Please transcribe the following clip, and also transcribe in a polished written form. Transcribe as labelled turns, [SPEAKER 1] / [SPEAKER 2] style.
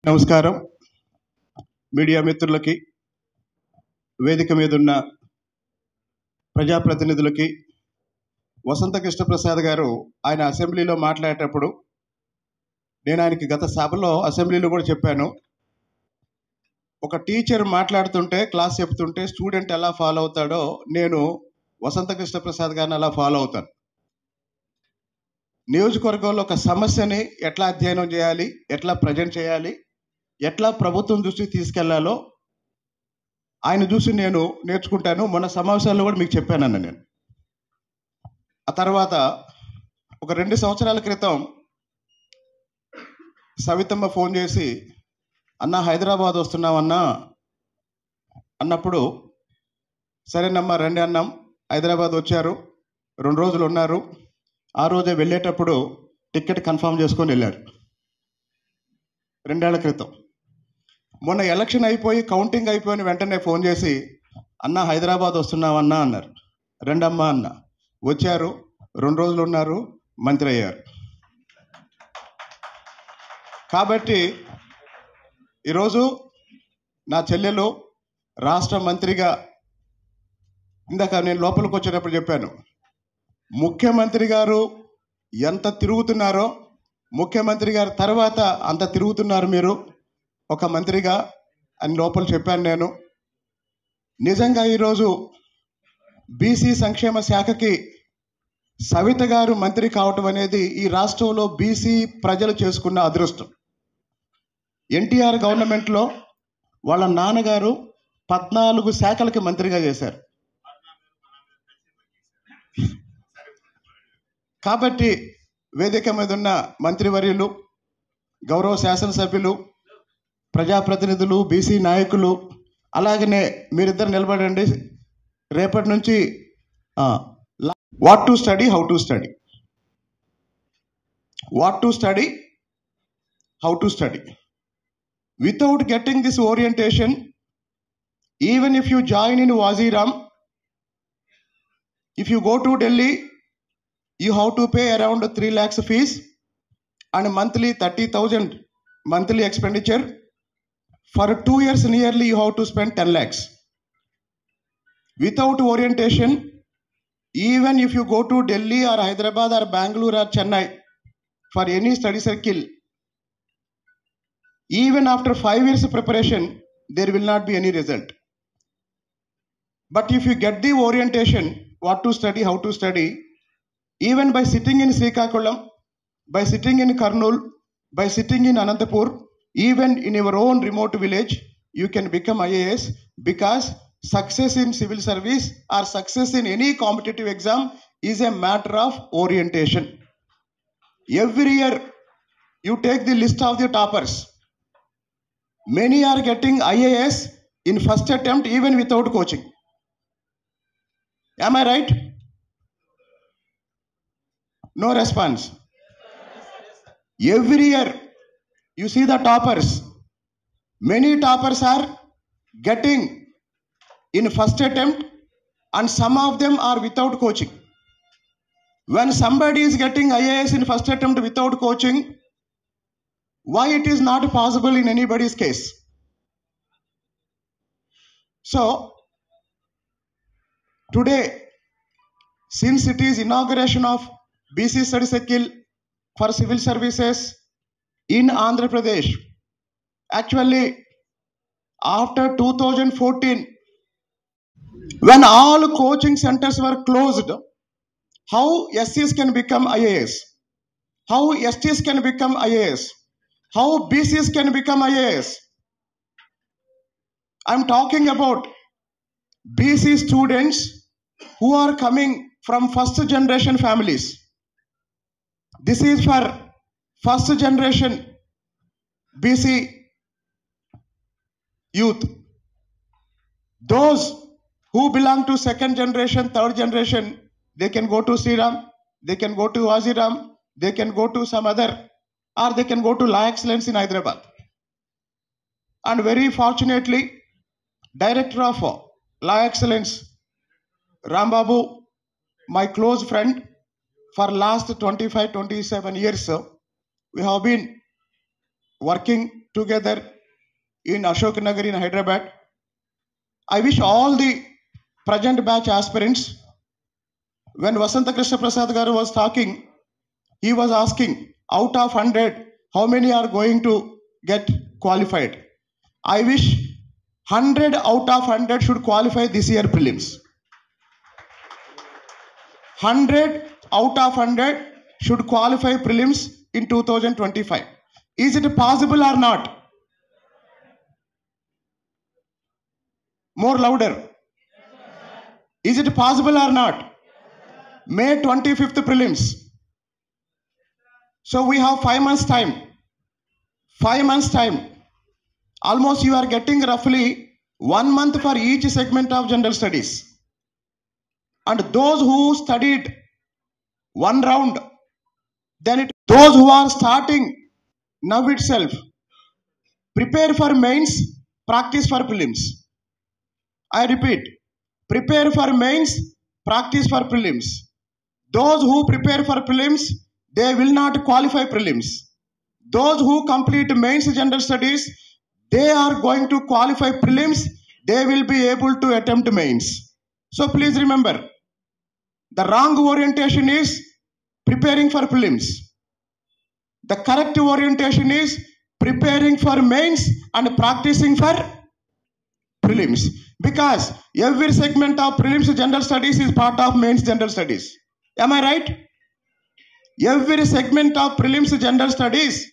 [SPEAKER 1] నమస్కారం మీడియా మిత్రులకి, వేదిక మీద ఉన్న ప్రజాప్రతినిధులకి. వసంత కృష్ణప్రసాద్ గారు ఆయన అసెంబ్లీలో మాట్లాడేటప్పుడు నేను ఆయనకి గత సభలో అసెంబ్లీలో కూడా చెప్పాను. ఒక టీచర్ మాట్లాడుతుంటే, క్లాస్ చెప్తుంటే స్టూడెంట్ ఎలా ఫాలో అవుతాడో నేను వసంత కృష్ణప్రసాద్ గారిని అలా ఫాలో అవుతాను. నియోజకవర్గంలో ఒక సమస్యని ఎట్లా అధ్యయనం చేయాలి, ఎట్లా ప్రజెంట్ చేయాలి, ఎట్లా ప్రభుత్వం దృష్టికి తీసుకెళ్లాలో ఆయన చూసి నేను నేర్చుకుంటాను. మొన్న సమావేశాల్లో కూడా మీకు చెప్పానన్న నేను. ఆ తర్వాత ఒక 2 సంవత్సరాల క్రితం సవితమ్మ ఫోన్ చేసి, అన్న హైదరాబాద్ వస్తున్నామన్నా అన్నప్పుడు, సరేనమ్మా రండి అన్నాం. హైదరాబాద్ వచ్చారు, 2 రోజులు ఉన్నారు. ఆ రోజే వెళ్ళేటప్పుడు టికెట్ కన్ఫర్మ్ చేసుకొని వెళ్ళారు 2 ఏళ్ల క్రితం. మొన్న ఎలక్షన్ అయిపోయి కౌంటింగ్ అయిపోయిన వెంటనే ఫోన్ చేసి, అన్న హైదరాబాద్ వస్తున్నామన్నా అన్నారు. రెండమ్మా అన్న. వచ్చారు, 2 రోజులు ఉన్నారు, మంత్రి అయ్యారు. కాబట్టి ఈరోజు నా చెల్లెలు రాష్ట్ర మంత్రిగా, ఇందాక నేను లోపలికి వచ్చేటప్పుడు చెప్పాను, ముఖ్యమంత్రి గారు ఎంత తిరుగుతున్నారో, ముఖ్యమంత్రి గారి తర్వాత అంత తిరుగుతున్నారు మీరు ఒక మంత్రిగా అని లోపల చెప్పాను నేను. నిజంగా ఈరోజు బీసీ సంక్షేమ శాఖకి సవిత గారు మంత్రి కావటం అనేది ఈ రాష్ట్రంలో బీసీ ప్రజలు చేసుకున్న అదృష్టం. ఎన్టీఆర్ గవర్నమెంట్లో వాళ్ళ నాన్నగారు 14 శాఖలకి మంత్రిగా చేశారు. కాబట్టి వేదిక మీద ఉన్న మంత్రివర్యులు, గౌరవ శాసనసభ్యులు, ప్రజాప్రతినిధులు, బీసీ నాయకులు, అలాగనే మీరిద్దరు నిలబడండి. రేపటి నుంచి what to study, how to study, what to study, how to study. Without getting this orientation, even if you join in Waziram, if you go to Delhi, you have to pay around 3 lakhs fees and monthly 30,000 monthly expenditure. For 2 years nearly you have to spend 10 lakhs. Without orientation, even if you go to Delhi or Hyderabad or Bangalore or Chennai for any study circle, even after 5 years of preparation, there will not be any result. But if you get the orientation, what to study, how to study, even by sitting in Srikakulam, by sitting in Kurnool, by sitting in Anantapur, even in your own remote village, you can become IAS, because success in civil service or success in any competitive exam is a matter of orientation. Every year, you take the list of the toppers. Many are getting IAS in first attempt even without coaching. Am I right? No response. Every year you see the toppers. Many toppers are getting in first attempt and some of them are without coaching. When somebody is getting IAS in first attempt without coaching, why it is not possible in anybody's case? So today, since it is inauguration of BC study cycle for civil services in Andhra Pradesh, actually after 2014, when all coaching centers were closed, how SCs can become IAS, how STs can become IAS, how BCs can become IAS. I'm talking about BC students who are coming from first generation families. This is for first generation BC youth. Those who belong to second generation, third generation, they can go to Sriram, they can go to Waziram, they can go to some other, or they can go to Law Excellence in Hyderabad. And very fortunately, Director of Law Excellence, Rambabu, my close friend, for last 25-27 years, we have been working together in Ashok Nagar in Hyderabad. I wish all the present batch aspirants, when Vasanta Krishna Prasad Garu was talking, he was asking, out of 100, how many are going to get qualified? I wish 100 out of 100 should qualify this year prelims. 100 out of 100 should qualify prelims in 2025. Is it possible or not? More louder. Is it possible or not? May 25th prelims. So we have 5 months time. 5 months time. Almost you are getting roughly 1 month for each segment of general studies. And those who studied one round, then those who are starting now itself, prepare for mains, practice for prelims. I repeat, prepare for mains, practice for prelims. Those who prepare for prelims, they will not qualify prelims. Those who complete mains general studies, they are going to qualify prelims. They will be able to attempt mains. So please remember, the wrong orientation is preparing for prelims. The correct orientation is preparing for mains and practicing for prelims. Because every segment of prelims general studies is part of mains general studies. Am I right? Every segment of prelims general studies